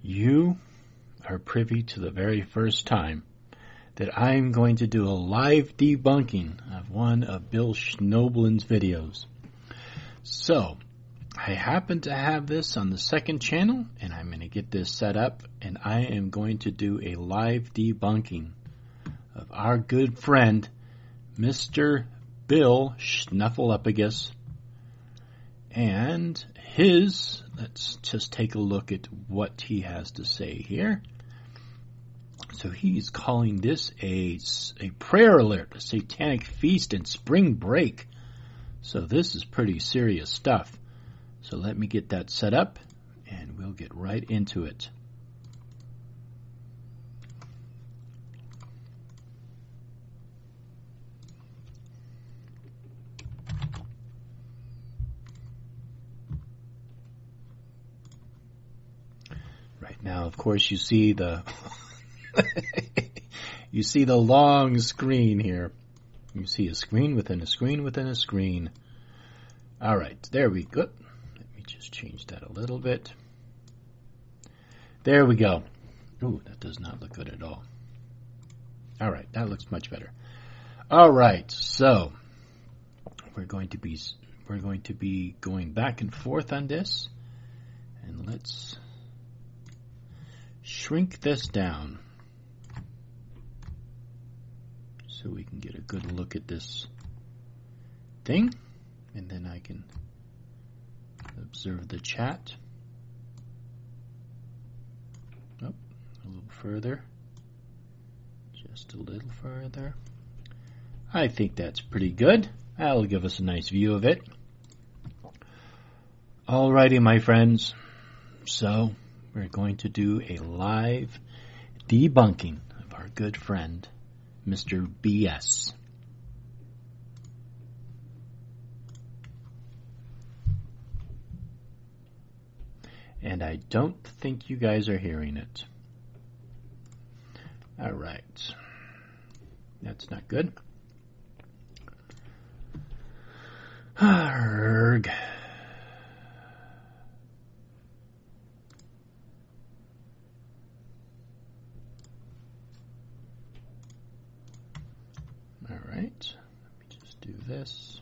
You are privy to the very first time that I'm going to do a live debunking of one of Bill Schnoebelen's videos. So, I happen to have this on the second channel, and I'm going to get this set up, and I am going to do a live debunking of our good friend, Mr. Bill Schnuffleupagus, and let's just take a look at what he has to say here. So he's calling this a prayer alert, a satanic feast and spring break. So this is pretty serious stuff. So let me get that set up, and we'll get right into it. Right now, of course, you see the you see the long screen here. You see a screen within a screen within a screen. All right, there we go. Let me just change that a little bit. There we go. Ooh, that does not look good at all. All right, that looks much better. All right, so we're going to be going back and forth on this, and let's shrink this down so we can get a good look at this thing, and then I can observe the chat. Oh, a little further. Just a little further. I think that's pretty good. That'll give us a nice view of it. Alrighty, my friends. So, we're going to do a live debunking of our good friend, Mr. BS. And I don't think you guys are hearing it. All right. That's not good. Arrgh. All right. Let me just do this.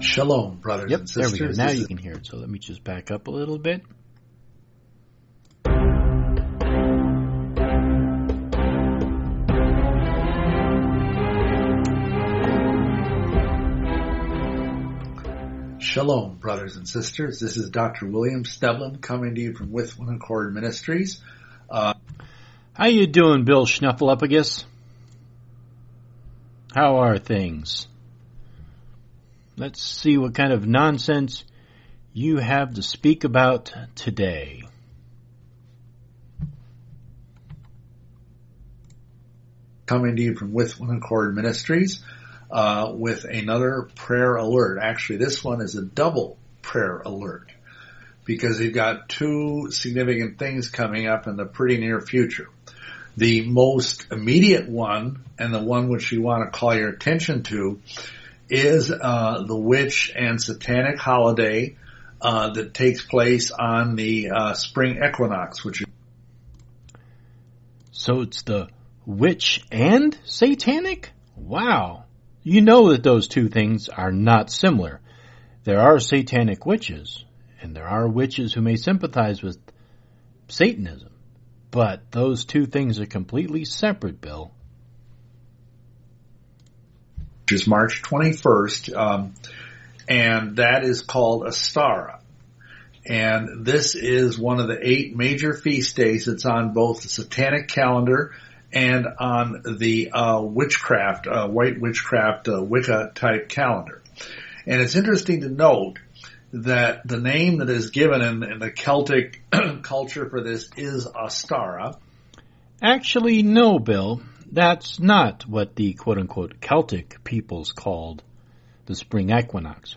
Shalom, brothers and sisters. There we go. Now you can hear it. So let me just back up a little bit. Shalom, brothers and sisters. This is Dr. William Schnoebelen coming to you from With One Accord Ministries. How you doing, Bill Schnuffleupagus? How are things? Let's see what kind of nonsense you have to speak about today. Coming to you from With One Accord Ministries with another prayer alert. Actually, this one is a double prayer alert because we've got two significant things coming up in the pretty near future. The most immediate one, and the one which we want to call your attention to, is the witch and satanic holiday that takes place on the spring equinox, which is... So it's the witch and satanic? Wow. You know that those two things are not similar. There are satanic witches, and there are witches who may sympathize with Satanism. But those two things are completely separate, Bill. Which is March 21st, and that is called Ostara. And this is one of the 8 major feast days that's on both the satanic calendar and on the witchcraft, white witchcraft, Wicca type calendar. And it's interesting to note that the name that is given in the Celtic culture for this is Ostara. Actually, no, Bill. That's not what the quote-unquote Celtic peoples called the spring equinox.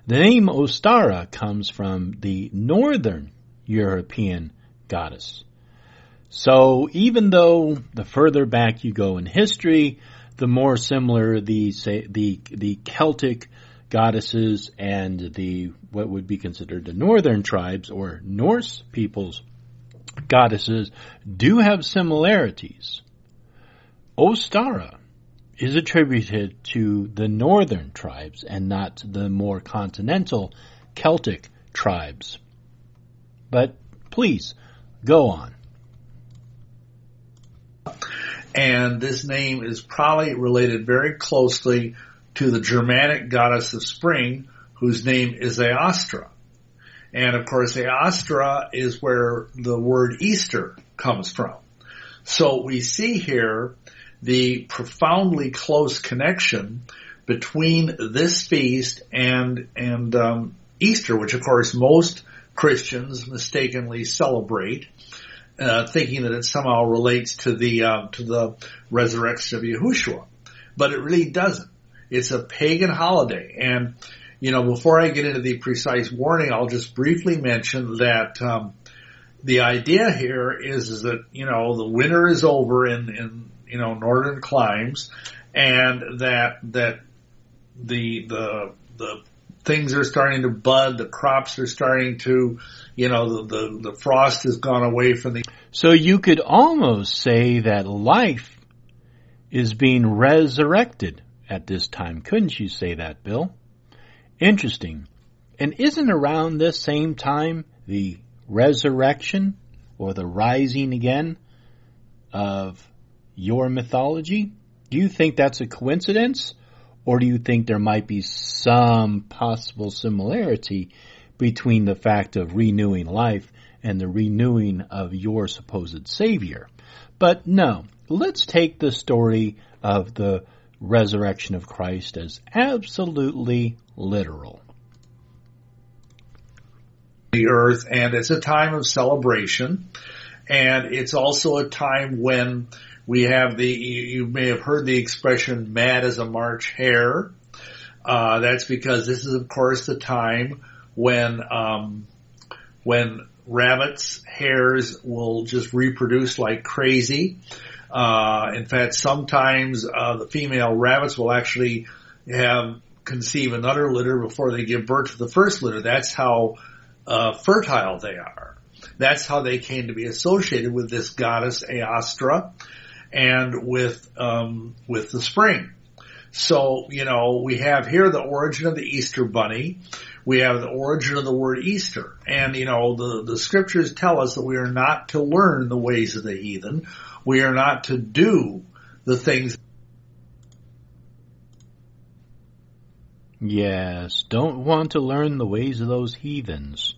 The name Ostara comes from the northern European goddess. So even though the further back you go in history, the more similar the Celtic goddesses and the what would be considered the northern tribes or Norse people's goddesses do have similarities. Ostara is attributed to the northern tribes and not the more continental Celtic tribes. But please, go on. And this name is probably related very closely to the Germanic goddess of spring, whose name is Ostara. And of course, Ostara is where the word Easter comes from. So we see here the profoundly close connection between this feast and Easter, which of course most Christians mistakenly celebrate, thinking that it somehow relates to the resurrection of Yahushua. But it really doesn't. It's a pagan holiday. And, before I get into the precise warning, I'll just briefly mention that the idea here is that, the winter is over in northern climes, and that the things are starting to bud, the crops are starting to, the frost has gone away from the... So you could almost say that life is being resurrected at this time. Couldn't you say that, Bill? Interesting. And isn't around this same time the resurrection or the rising again of your mythology? Do you think that's a coincidence? Or do you think there might be some possible similarity between the fact of renewing life and the renewing of your supposed Savior? But no, let's take the story of the resurrection of Christ as absolutely literal. The earth, and it's a time of celebration, and it's also a time when we have you may have heard the expression mad as a March hare. That's because this is of course the time when rabbits, hares will just reproduce like crazy. In fact, sometimes the female rabbits will actually conceive another litter before they give birth to the first litter. That's how fertile they are. That's how they came to be associated with this goddess Ostara and with the spring. So, we have here the origin of the Easter bunny. We have the origin of the word Easter. And, the scriptures tell us that we are not to learn the ways of the heathen. We are not to do the things. Yes, don't want to learn the ways of those heathens.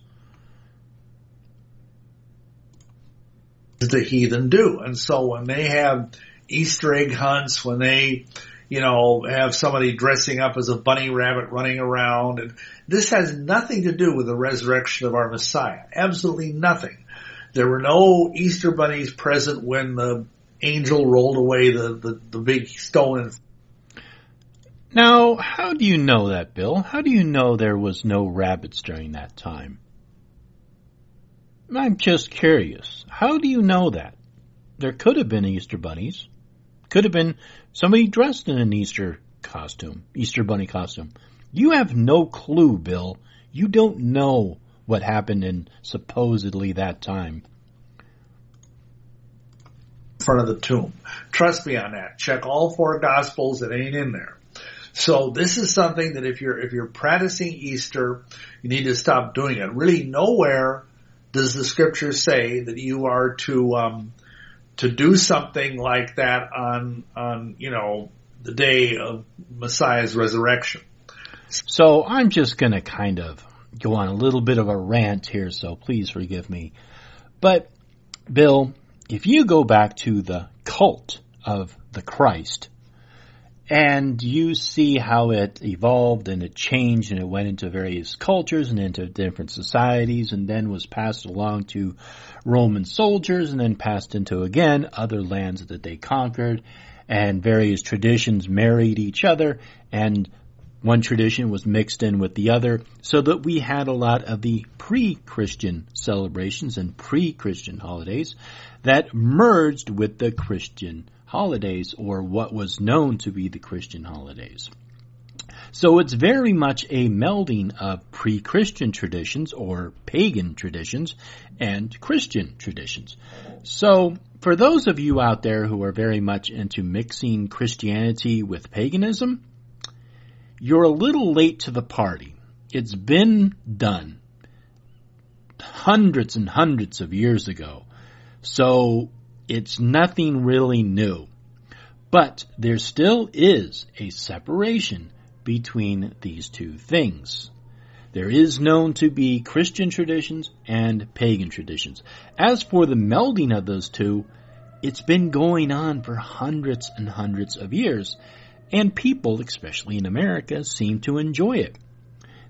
The heathen do. And so when they have Easter egg hunts, when they, have somebody dressing up as a bunny rabbit running around, and this has nothing to do with the resurrection of our Messiah. Absolutely nothing. There were no Easter bunnies present when the angel rolled away the big stone. Now, how do you know that, Bill? How do you know there was no rabbits during that time? I'm just curious. How do you know that? There could have been Easter bunnies. Could have been somebody dressed in an Easter bunny costume. You have no clue, Bill. You don't know what happened in supposedly that time. In front of the tomb. Trust me on that. Check all 4 Gospels. It ain't in there. So this is something that if you're practicing Easter, you need to stop doing it. Really, nowhere does the scripture say that you are to do something like that on the day of Messiah's resurrection. So I'm just going to kind of go on a little bit of a rant here, so please forgive me. But, Bill, if you go back to the cult of the Christ, and you see how it evolved and it changed and it went into various cultures and into different societies and then was passed along to Roman soldiers and then passed into, again, other lands that they conquered, and various traditions married each other, and one tradition was mixed in with the other, so that we had a lot of the pre-Christian celebrations and pre-Christian holidays that merged with the Christian holidays, or what was known to be the Christian holidays. So it's very much a melding of pre-Christian traditions or pagan traditions and Christian traditions. So for those of you out there who are very much into mixing Christianity with paganism, you're a little late to the party. It's been done hundreds and hundreds of years ago. So it's nothing really new. But there still is a separation between these two things. There is known to be Christian traditions and pagan traditions. As for the melding of those two, it's been going on for hundreds and hundreds of years, and people, especially in America, seem to enjoy it.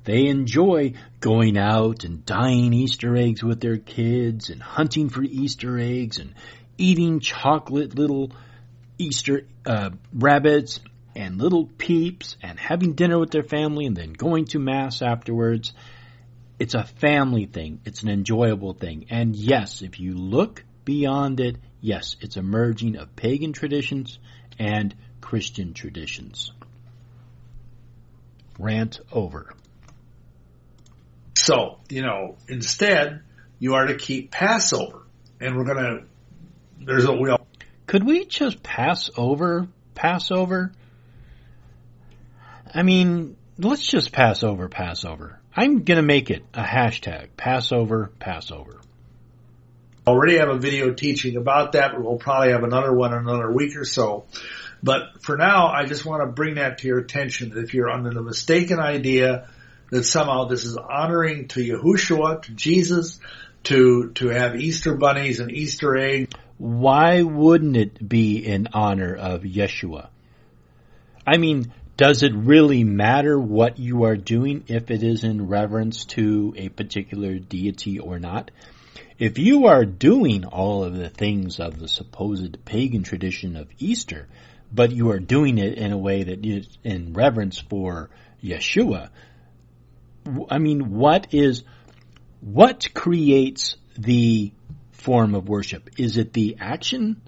They enjoy going out and dyeing Easter eggs with their kids and hunting for Easter eggs and eating chocolate little Easter rabbits and little peeps and having dinner with their family and then going to Mass afterwards. It's a family thing. It's an enjoyable thing. And yes, if you look beyond it, yes, it's a merging of pagan traditions and Christian traditions. Rant over. So, instead, you are to keep Passover. And we're going to, Could we just pass over Passover? I mean, let's just pass over Passover. I'm going to make it a hashtag, Passover. Already have a video teaching about that. We'll probably have another one in another week or so. But for now, I just want to bring that to your attention, that if you're under the mistaken idea that somehow this is honoring to Yahushua, to Jesus, to have Easter bunnies and Easter eggs. Why wouldn't it be in honor of Yeshua? I mean, does it really matter what you are doing if it is in reverence to a particular deity or not? If you are doing all of the things of the supposed pagan tradition of Easter, but you are doing it in a way that is in reverence for Yeshua, I mean, what creates the form of worship? Is it the action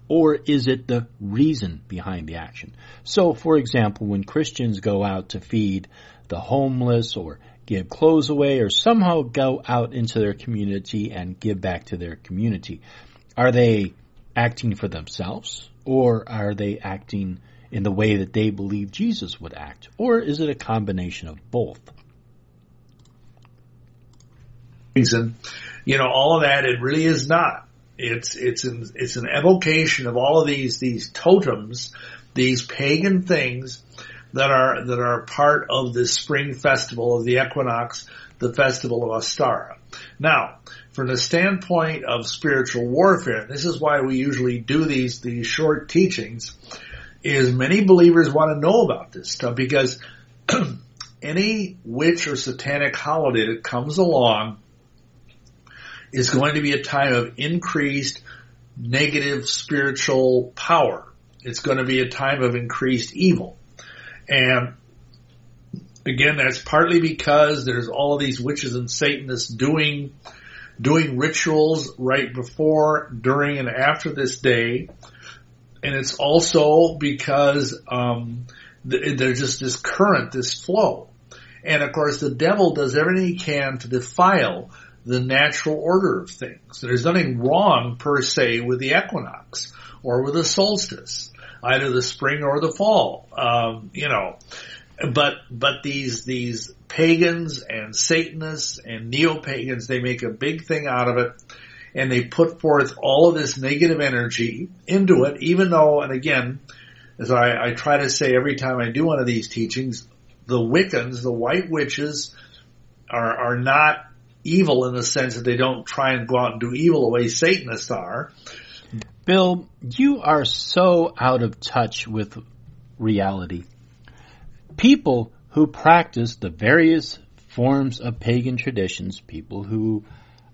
or is it the reason behind the action? So, for example, when Christians go out to feed the homeless or give clothes away or somehow go out into their community and give back to their community, are they acting for themselves or are they acting in the way that they believe Jesus would act? Or is it a combination of both? And, all of that, it really is not. It's an evocation of all of these totems, these pagan things that are part of this spring festival of the equinox, the festival of Ostara. Now, from the standpoint of spiritual warfare, this is why we usually do these short teachings, is many believers want to know about this stuff, because any witch or satanic holiday that comes along is going to be a time of increased negative spiritual power. It's going to be a time of increased evil. And again, that's partly because there's all of these witches and Satanists doing rituals right before, during, and after this day. And it's also because there's just this current, this flow. And of course, the devil does everything he can to defile the natural order of things. There's nothing wrong per se with the equinox or with the solstice, either the spring or the fall. But these pagans and Satanists and neo-pagans, they make a big thing out of it, and they put forth all of this negative energy into it, even though, and again, as I try to say every time I do one of these teachings, the Wiccans, the white witches, are not evil in the sense that they don't try and go out and do evil the way Satanists are. Bill, you are so out of touch with reality. People who practice the various forms of pagan traditions, people who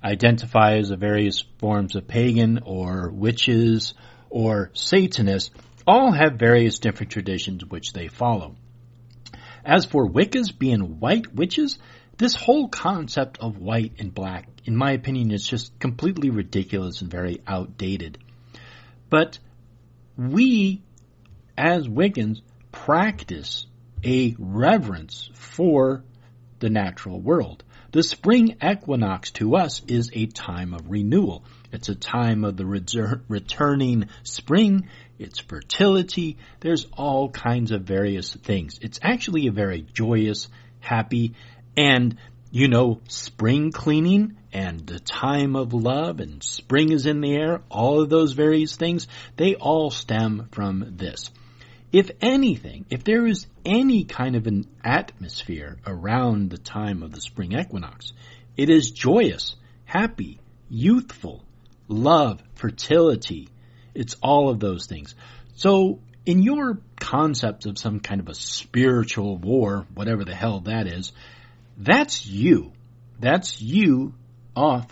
identify as the various forms of pagan or witches or Satanists, all have various different traditions which they follow. As for Wiccas being white witches, this whole concept of white and black, in my opinion, is just completely ridiculous and very outdated. But we, as Wiccans, practice a reverence for the natural world. The spring equinox to us is a time of renewal. It's a time of the returning spring. It's fertility. There's all kinds of various things. It's actually a very joyous, happy, and, spring cleaning and the time of love and spring is in the air. All of those various things, they all stem from this. If anything, if there is any kind of an atmosphere around the time of the spring equinox, it is joyous, happy, youthful, love, fertility. It's all of those things. So in your concept of some kind of a spiritual war, whatever the hell that is, that's you. That's you off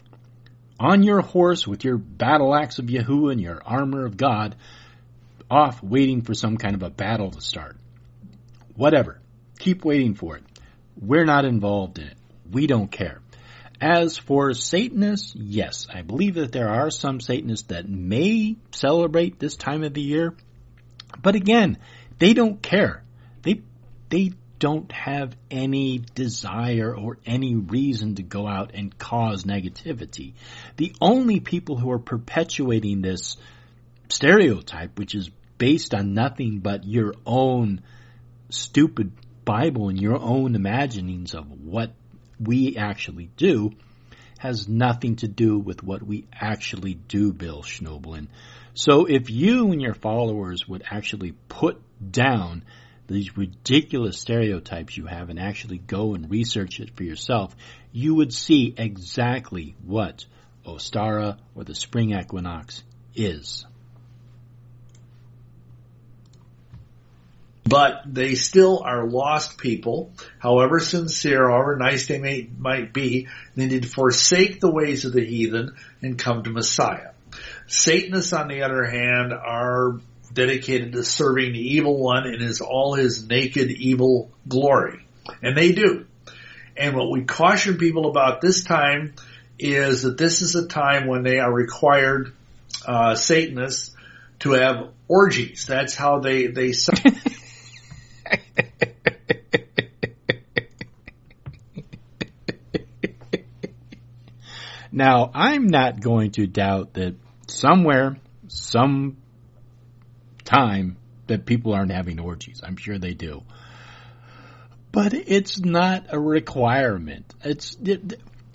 on your horse with your battle axe of Yahuwah and your armor of God, off waiting for some kind of a battle to start. Whatever. Keep waiting for it. We're not involved in it. We don't care. As for Satanists, yes, I believe that there are some Satanists that may celebrate this time of the year. But again, they don't care. They don't have any desire or any reason to go out and cause negativity. The only people who are perpetuating this stereotype, which is based on nothing but your own stupid Bible and your own imaginings of what we actually do, has nothing to do with what we actually do, Bill Schnoebelen. So if you and your followers would actually put down these ridiculous stereotypes you have and actually go and research it for yourself, you would see exactly what Ostara or the spring equinox is. But they still are lost people, however sincere, however nice they might be. They need to forsake the ways of the heathen and come to Messiah. Satanists, on the other hand, are dedicated to serving the evil one in all his naked evil glory. And they do. And what we caution people about this time is that this is a time when they are required, Satanists, to have orgies. That's how they Now, I'm not going to doubt that somewhere, some time, that people aren't having orgies. I'm sure they do. But it's not a requirement.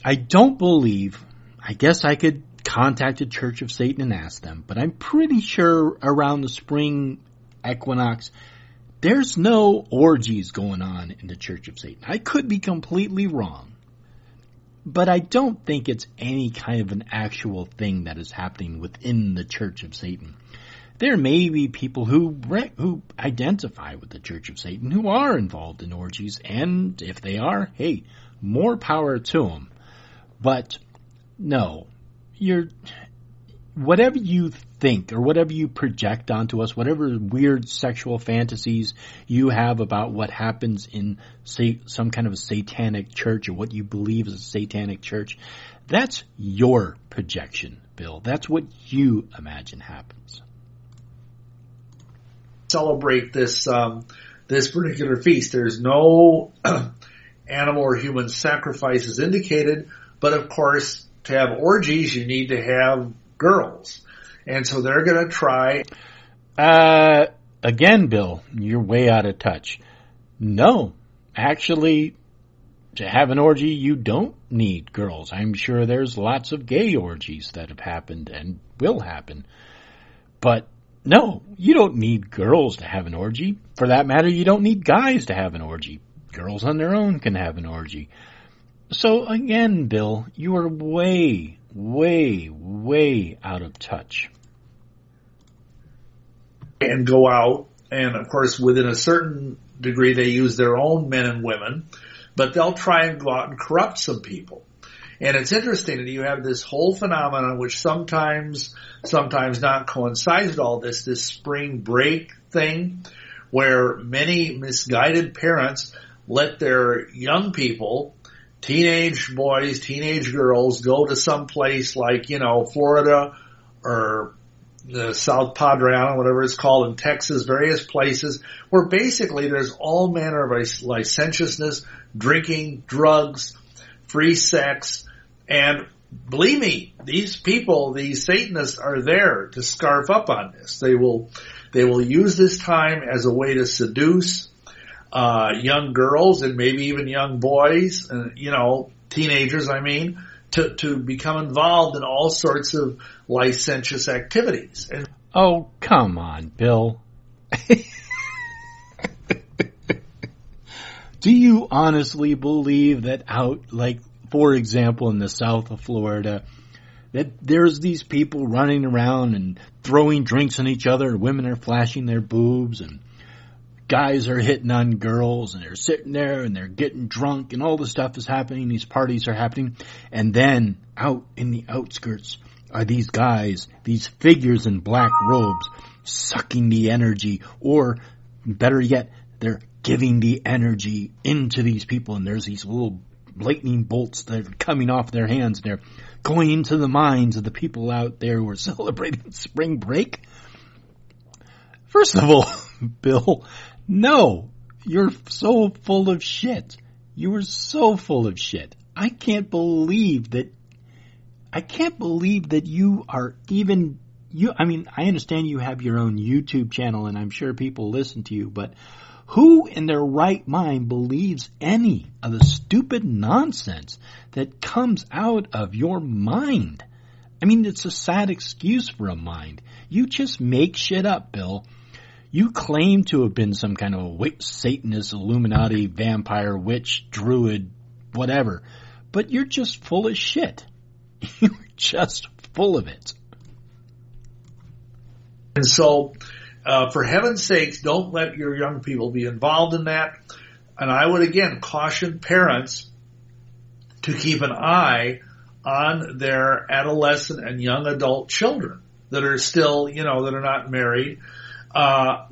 I don't believe, I guess I could contact the Church of Satan and ask them, but I'm pretty sure around the spring equinox, there's no orgies going on in the Church of Satan. I could be completely wrong. But I don't think it's any kind of an actual thing that is happening within the Church of Satan. There may be people who identify with the Church of Satan who are involved in orgies, and if they are, hey, more power to them. But no, whatever you think or whatever you project onto us, whatever weird sexual fantasies you have about what happens in, say, some kind of a satanic church or what you believe is a satanic church, that's your projection, Bill. That's what you imagine happens. Celebrate this particular feast. There's no animal or human sacrifices indicated, but of course, to have orgies, you need to have girls. And so they're going to try. Again, Bill, you're way out of touch. No, actually, to have an orgy, you don't need girls. I'm sure there's lots of gay orgies that have happened and will happen. But no, you don't need girls to have an orgy. For that matter, you don't need guys to have an orgy. Girls on their own can have an orgy. So again, Bill, you are way, way, way out of touch. And go out, and of course, within a certain degree, they use their own men and women, but they'll try and go out and corrupt some people. And it's interesting that you have this whole phenomenon, which sometimes not coincides with all this spring break thing, where many misguided parents let their young people, teenage boys, teenage girls, go to some place like, Florida or, South Padre Island, whatever it's called, in Texas, various places, where basically there's all manner of licentiousness, drinking, drugs, free sex, and believe me, these people, these Satanists, are there to scarf up on this. They will use this time as a way to seduce young girls and maybe even young boys, teenagers, to become involved in all sorts of licentious activities. And oh, come on, Bill. Do you honestly believe that for example, in the south of Florida, that there's these people running around and throwing drinks on each other, and women are flashing their boobs, and guys are hitting on girls, and they're sitting there and they're getting drunk, and all this stuff is happening, these parties are happening, and then out in the outskirts are these guys, these figures in black robes, sucking the energy, or better yet, they're giving the energy into these people, and there's these little lightning bolts that are coming off their hands, and they're going into the minds of the people out there who are celebrating spring break. First of all, Bill, no, you're so full of shit. You are so full of shit. I can't believe that you are even, I understand you have your own YouTube channel and I'm sure people listen to you, but who in their right mind believes any of the stupid nonsense that comes out of your mind? It's a sad excuse for a mind. You just make shit up, Bill. You claim to have been some kind of a Satanist, Illuminati, vampire, witch, druid, whatever, but you're just full of shit. You're just full of it. And so, for heaven's sakes, don't let your young people be involved in that. And I would again caution parents to keep an eye on their adolescent and young adult children that are still, that are not married,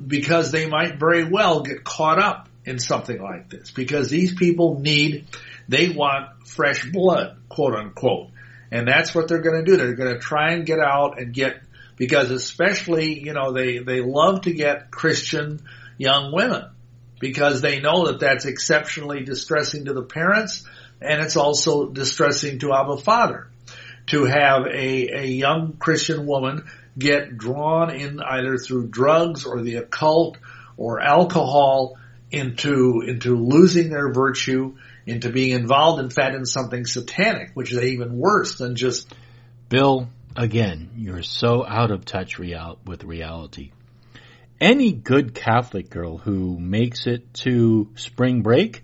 because they might very well get caught up in something like this, because these people they want fresh blood, quote unquote. And that's what they're going to do. They're going to try and get out and because especially, they love to get Christian young women, because they know that that's exceptionally distressing to the parents, and it's also distressing to Abba Father to have a young Christian woman get drawn in either through drugs or the occult or alcohol into losing their virtue, into being involved, in fact, in something satanic, which is even worse than just... Bill, again, you're so out of touch with reality. Any good Catholic girl who makes it to spring break,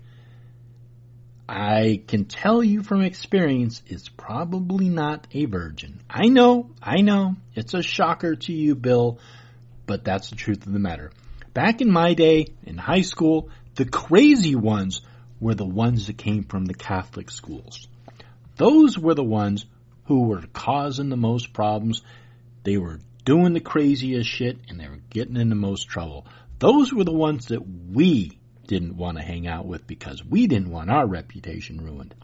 I can tell you from experience, is probably not a virgin. I know, it's a shocker to you, Bill, but that's the truth of the matter. Back in my day, in high school, the crazy ones were the ones that came from the Catholic schools. Those were the ones who were causing the most problems. They were doing the craziest shit, and they were getting in the most trouble. Those were the ones that we didn't want to hang out with, because we didn't want our reputation ruined.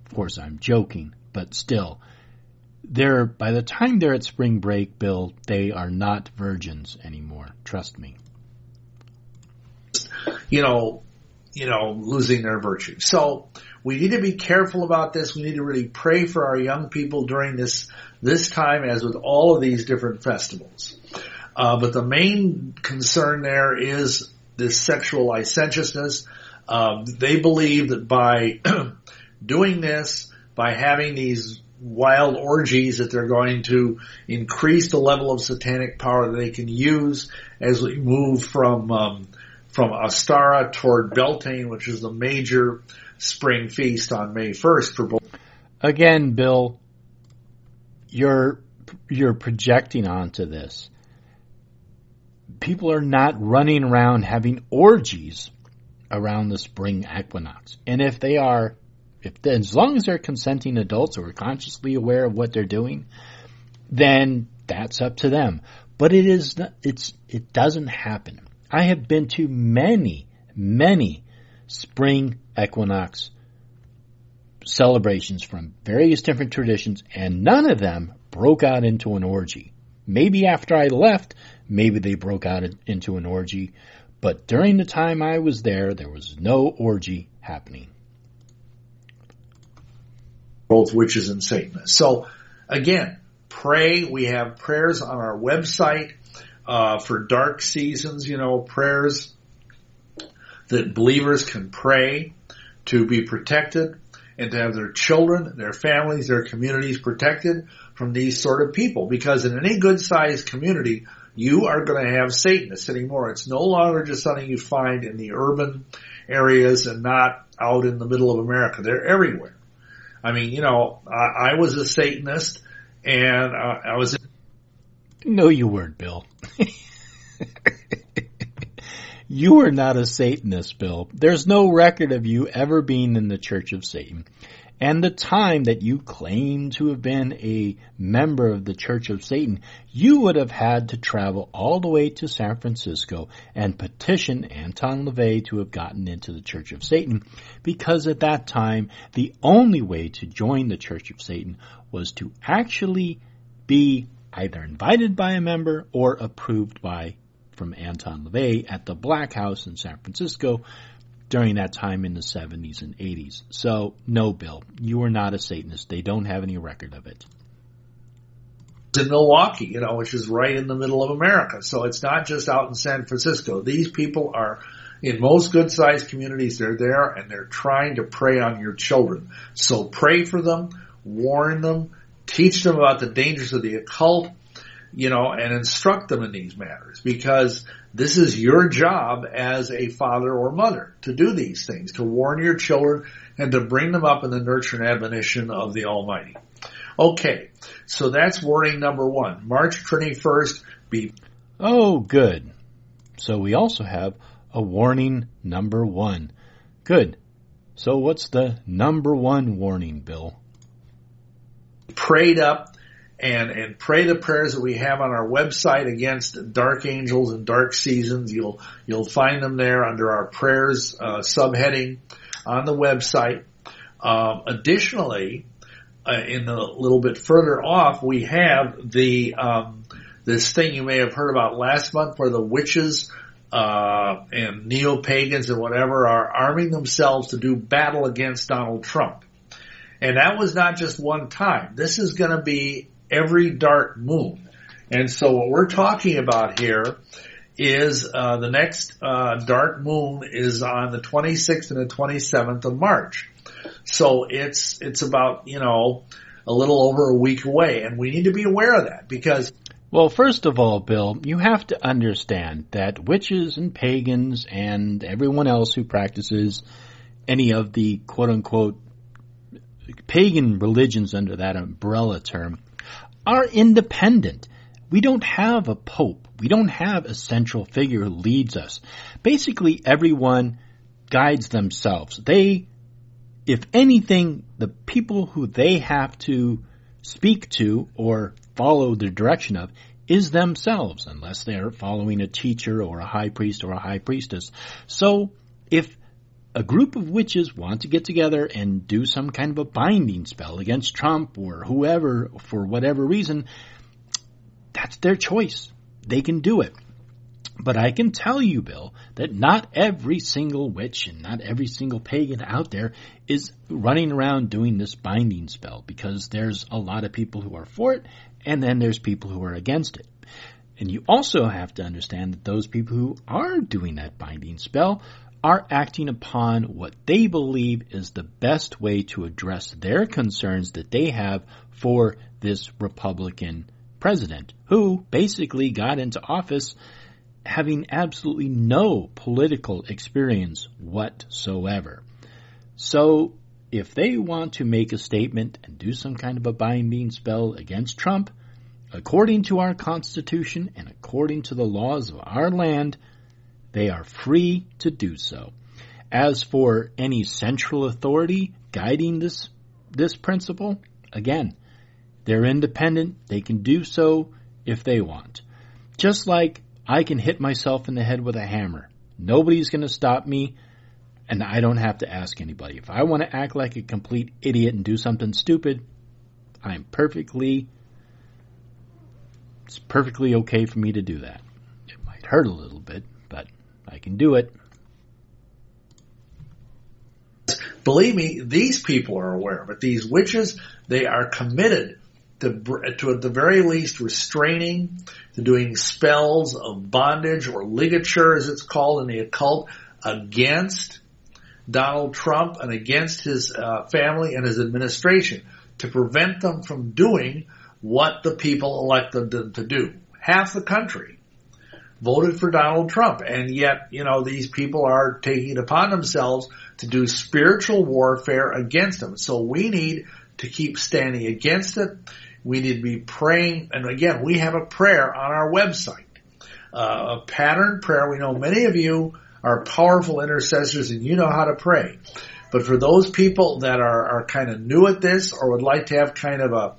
Of course, I'm joking, but still, by the time they're at spring break, Bill, they are not virgins anymore. Trust me. Losing their virtue. So we need to be careful about this. We need to really pray for our young people during this time, as with all of these different festivals. But the main concern there is this sexual licentiousness. They believe that by doing this, by having these wild orgies, that they're going to increase the level of satanic power that they can use as we move from Ostara toward Beltane, which is the major spring feast on May 1st for both. Again, Bill, you're projecting onto this. People are not running around having orgies around the spring equinox. And if they are, as long as they're consenting adults who are consciously aware of what they're doing, then that's up to them. But it doesn't happen. I have been to many, many spring equinox celebrations from various different traditions, and none of them broke out into an orgy. Maybe after I left, maybe they broke out into an orgy. But during the time I was there was no orgy happening. Both witches and Satanists. So, again, pray. We have prayers on our website for dark seasons, prayers that believers can pray to be protected and to have their children, their families, their communities protected from these sort of people. Because in any good-sized community, you are going to have Satanists anymore. It's no longer just something you find in the urban areas and not out in the middle of America. They're everywhere. I mean, I was a Satanist, and I was... No, you weren't, Bill. You were not a Satanist, Bill. There's no record of you ever being in the Church of Satan. And the time that you claim to have been a member of the Church of Satan, you would have had to travel all the way to San Francisco and petition Anton LaVey to have gotten into the Church of Satan, because at that time, the only way to join the Church of Satan was to actually be either invited by a member or approved from Anton LaVey at the Black House in San Francisco during that time in the 70s and 80s. So, no, Bill, you are not a Satanist. They don't have any record of it. In Milwaukee, which is right in the middle of America. So it's not just out in San Francisco. These people are in most good-sized communities. They're there, and they're trying to prey on your children. So pray for them, warn them, teach them about the dangers of the occult, and instruct them in these matters, because this is your job as a father or mother to do these things, to warn your children and to bring them up in the nurture and admonition of the Almighty. Okay, so that's warning number 1. March 21st, Oh, good. So we also have a warning number 1. Good. So what's the number 1 warning, Bill? Prayed up and pray the prayers that we have on our website against dark angels and dark seasons. You'll find them there under our prayers subheading on the website. Additionally, in a little bit further off, we have the this thing you may have heard about last month, where the witches and neo-pagans and whatever are arming themselves to do battle against Donald Trump. And that was not just one time. This is going to be every dark moon. And so what we're talking about here is the next dark moon is on the 26th and the 27th of March. So it's about, a little over a week away. And we need to be aware of that, because... Well, first of all, Bill, you have to understand that witches and pagans and everyone else who practices any of the quote-unquote pagan religions under that umbrella term are independent. We don't have a pope. We don't have a central figure who leads us. Basically, everyone guides themselves. If anything, the people who they have to speak to or follow the direction of is themselves, unless they're following a teacher or a high priest or a high priestess. So if a group of witches want to get together and do some kind of a binding spell against Trump or whoever for whatever reason, that's their choice. They can do it. But I can tell you, Bill, that not every single witch and not every single pagan out there is running around doing this binding spell, because there's a lot of people who are for it, and then there's people who are against it. And you also have to understand that those people who are doing that binding spell are acting upon what they believe is the best way to address their concerns that they have for this Republican president, who basically got into office having absolutely no political experience whatsoever. So if they want to make a statement and do some kind of a binding spell against Trump, according to our Constitution and according to the laws of our land, they are free to do so. As for any central authority guiding this principle, again, they're independent. They can do so if they want. Just like I can hit myself in the head with a hammer. Nobody's going to stop me, and I don't have to ask anybody. If I want to act like a complete idiot and do something stupid, I'm perfectly It's perfectly okay for me to do that. It might hurt a little bit, but I can do it. Believe me, these people are aware of it. These witches, they are committed to at the very least restraining, to doing spells of bondage or ligature, as it's called in the occult, against Donald Trump and against his family and his administration, to prevent them from doing what the people elected them to do. Half the country voted for Donald Trump, and yet, these people are taking it upon themselves to do spiritual warfare against him. So we need to keep standing against it. We need to be praying, and again, we have a prayer on our website, a pattern prayer. We know many of you are powerful intercessors and you know how to pray. But for those people that are kind of new at this or would like to have kind of a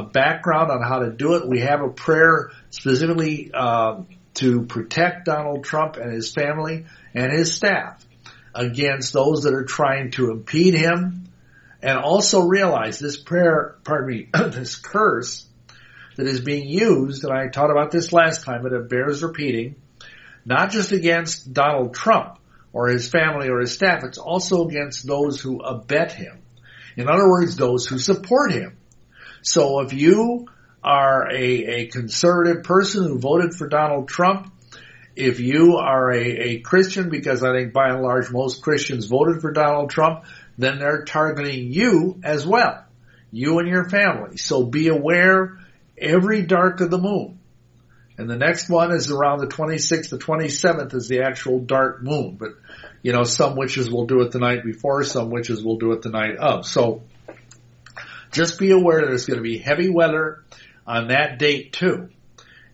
background on how to do it, we have a prayer specifically to protect Donald Trump and his family and his staff against those that are trying to impede him. And also realize this this curse that is being used, and I taught about this last time, but it bears repeating, not just against Donald Trump or his family or his staff, it's also against those who abet him. In other words, those who support him. So if you are a conservative person who voted for Donald Trump, if you are a Christian, because I think by and large most Christians voted for Donald Trump, then they're targeting you as well, you and your family. So be aware every dark of the moon. And the next one is around the 26th, the 27th is the actual dark moon. But, some witches will do it the night before, some witches will do it the night of. So just be aware there's going to be heavy weather on that date too.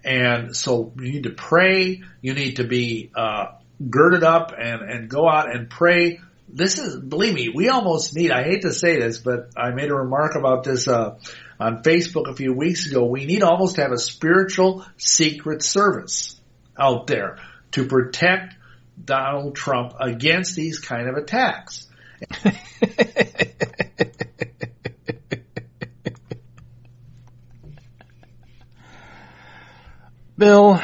And so you need to pray, you need to be girded up and go out and pray. This is, believe me, we almost need, I hate to say this, but I made a remark about this on Facebook a few weeks ago. We need almost to have a spiritual secret service out there to protect Donald Trump against these kind of attacks. Bill.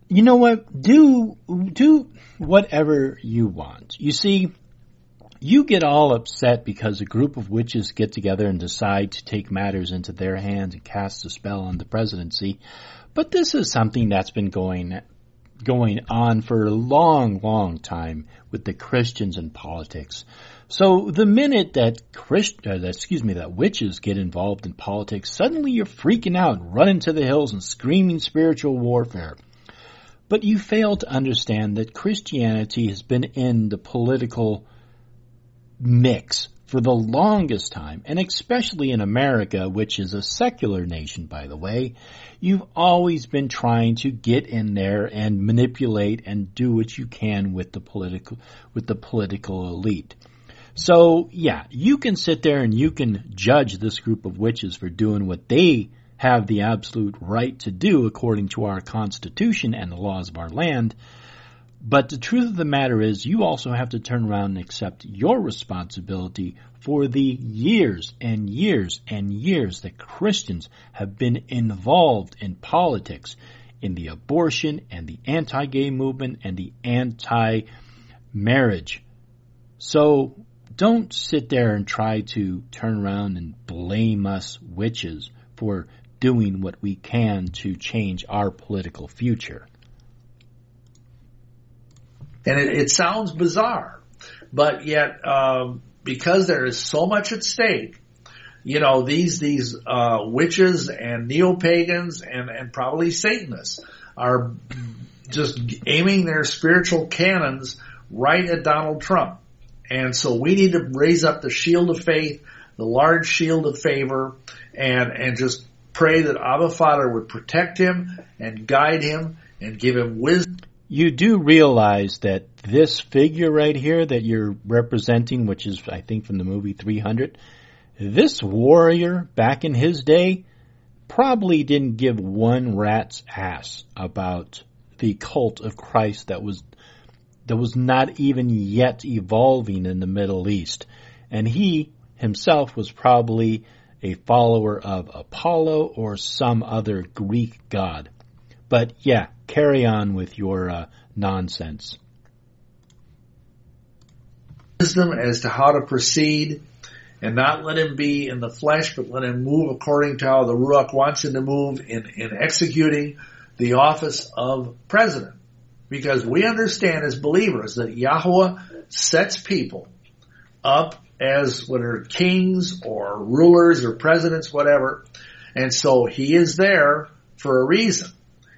You know what? Do whatever you want. You see, you get all upset because a group of witches get together and decide to take matters into their hands and cast a spell on the presidency. But this is something that's been going on for a long time with the Christians in politics. So the minute that witches get involved in politics, suddenly you're freaking out, running to the hills and screaming spiritual warfare. But you fail to understand that Christianity has been in the political mix for the longest time, and especially in America, which is a secular nation, by the way. You've always been trying to get in there and manipulate and do what you can with the political elite. So, yeah, you can sit there and you can judge this group of witches for doing what they have the absolute right to do according to our Constitution and the laws of our land. But the truth of the matter is you also have to turn around and accept your responsibility for the years and years and years that Christians have been involved in politics, in the abortion and the anti-gay movement and the anti-marriage. So don't sit there and try to turn around and blame us witches for doing what we can to change our political future. And it sounds bizarre, but yet because there is so much at stake, these witches and neo-pagans and probably Satanists are just aiming their spiritual cannons right at Donald Trump. And so we need to raise up the shield of faith, the large shield of favor, and just pray that Abba Father would protect him and guide him and give him wisdom. You do realize that this figure right here that you're representing, which is, I think, from the movie 300, this warrior back in his day probably didn't give one rat's ass about the cult of Christ that was not even yet evolving in the Middle East. And he himself was probably a follower of Apollo or some other Greek god. But yeah, carry on with your nonsense. Wisdom as to how to proceed, and not let him be in the flesh, but let him move according to how the Ruach wants him to move in executing the office of president. Because we understand as believers that Yahweh sets people up as whether kings or rulers or presidents, whatever. And so he is there for a reason.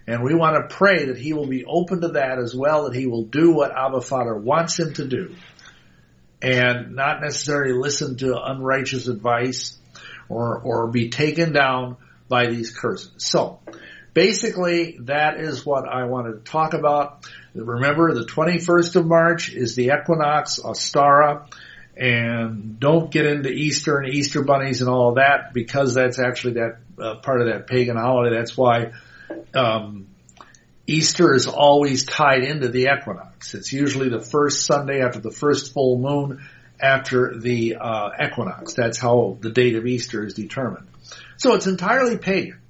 And we want to pray that he will be open to that as well, that he will do what Abba Father wants him to do. And not necessarily listen to unrighteous advice or be taken down by these curses. So, basically, that is what I wanted to talk about. Remember, the 21st of March is the equinox, Ostara, and don't get into Easter and Easter bunnies and all of that, because that's actually that part of that pagan holiday. That's why Easter is always tied into the equinox. It's usually the first Sunday after the first full moon after the equinox. That's how the date of Easter is determined. So it's entirely pagan.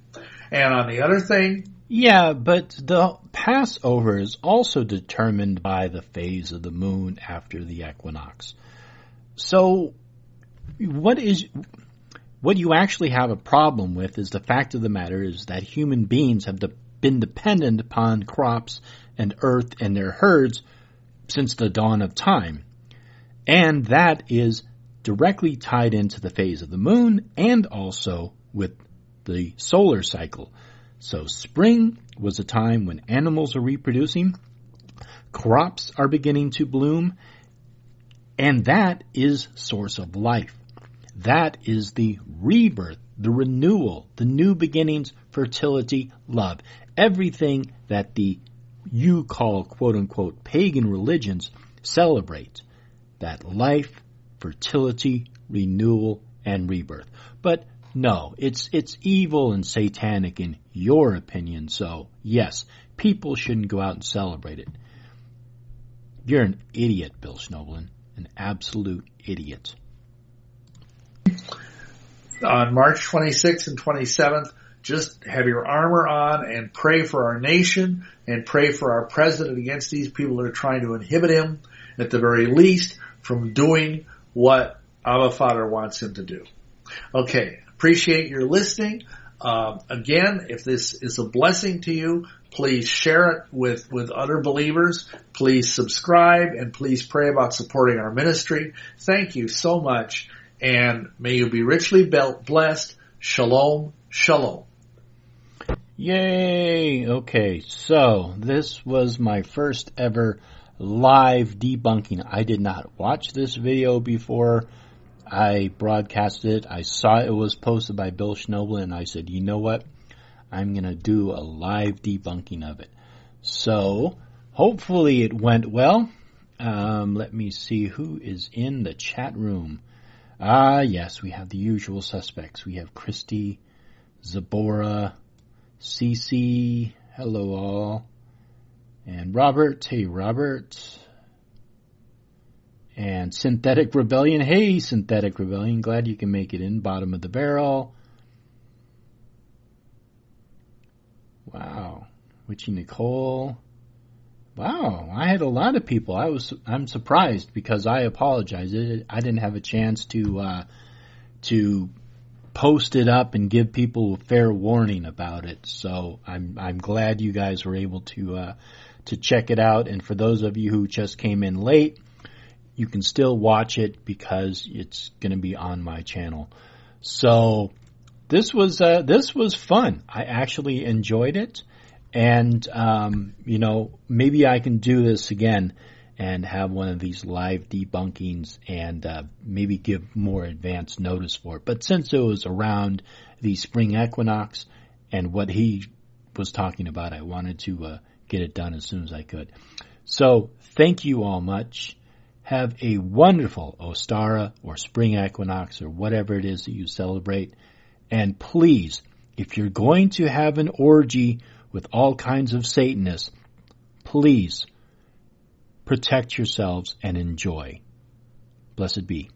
And on the other thing... Yeah, but the Passover is also determined by the phase of the moon after the equinox. So what you actually have a problem with is the fact of the matter is that human beings have been dependent upon crops and earth and their herds since the dawn of time. And that is directly tied into the phase of the moon and also with the solar cycle. So spring was a time when animals are reproducing, crops are beginning to bloom, and that is source of life. That is the rebirth, the renewal, the new beginnings, fertility, love. Everything that you call quote-unquote pagan religions celebrate. That life, fertility, renewal, and rebirth. But no, it's evil and satanic in your opinion, so yes, people shouldn't go out and celebrate it. You're an idiot, Bill Schnoebelen. An absolute idiot. On March 26th and 27th, just have your armor on and pray for our nation and pray for our president against these people that are trying to inhibit him, at the very least, from doing what Abba Father wants him to do. Okay, appreciate your listening. Again, if this is a blessing to you, please share it with other believers. Please subscribe and please pray about supporting our ministry. Thank you so much, and may you be richly blessed. Shalom, shalom. Yay! Okay, so this was my first ever live debunking. I did not watch this video before I broadcasted it. I saw it was posted by Bill Schnoebelen, and I said, you know what? I'm going to do a live debunking of it. So, hopefully it went well. Let me see who is in the chat room. Yes, we have the usual suspects. We have Christy, Zabora, Cece, hello all, and Robert. Hey, Robert. And Synthetic Rebellion. Hey, Synthetic Rebellion. Glad you can make it in. Bottom of the barrel. Wow. Witchy Nicole. Wow. I had a lot of people. I'm surprised because I apologize. I didn't have a chance to post it up and give people a fair warning about it. So I'm glad you guys were able to check it out. And for those of you who just came in late, you can still watch it because it's going to be on my channel. So this was fun. I actually enjoyed it, and maybe I can do this again and have one of these live debunkings and maybe give more advance notice for it. But since it was around the spring equinox and what he was talking about, I wanted to get it done as soon as I could. So thank you all much. Have a wonderful Ostara or spring equinox or whatever it is that you celebrate. And please, if you're going to have an orgy with all kinds of Satanists, please protect yourselves and enjoy. Blessed be.